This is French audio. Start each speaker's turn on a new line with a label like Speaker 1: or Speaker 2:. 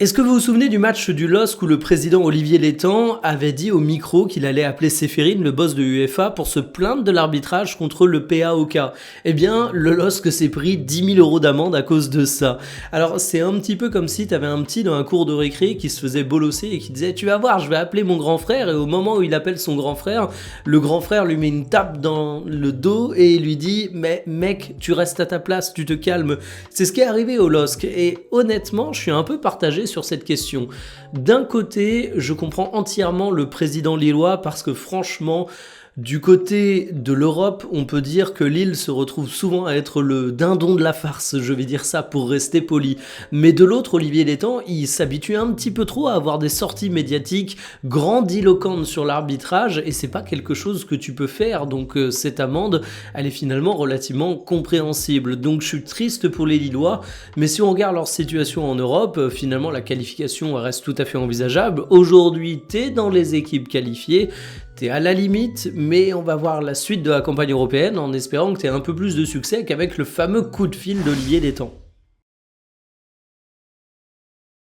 Speaker 1: Est-ce que vous vous souvenez du match du LOSC où le président Olivier Létang avait dit au micro qu'il allait appeler Séphérine, le boss de UEFA, pour se plaindre de l'arbitrage contre le PAOK? Eh bien, le LOSC s'est pris 10 000 € d'amende à cause de ça. Alors, c'est un petit peu comme si tu avais un petit dans un cours de récré qui se faisait bolosser et qui disait « Tu vas voir, je vais appeler mon grand frère » et au moment où il appelle son grand frère, le grand frère lui met une tape dans le dos et lui dit « Mais mec, tu restes à ta place, tu te calmes ». C'est ce qui est arrivé au LOSC et honnêtement, je suis un peu partagé sur cette question. D'un côté, je comprends entièrement le président lillois parce que franchement, du côté de l'Europe, on peut dire que Lille se retrouve souvent à être le dindon de la farce, je vais dire ça pour rester poli. Mais de l'autre, Olivier Létang, il s'habitue un petit peu trop à avoir des sorties médiatiques grandiloquentes sur l'arbitrage et c'est pas quelque chose que tu peux faire, donc cette amende, elle est finalement relativement compréhensible. Donc je suis triste pour les Lillois, mais si on regarde leur situation en Europe, finalement la qualification reste tout à fait envisageable. Aujourd'hui, t'es dans les équipes qualifiées, t'es à la limite, mais on va voir la suite de la campagne européenne en espérant que t'aies un peu plus de succès qu'avec le fameux coup de fil d'Olivier Létang.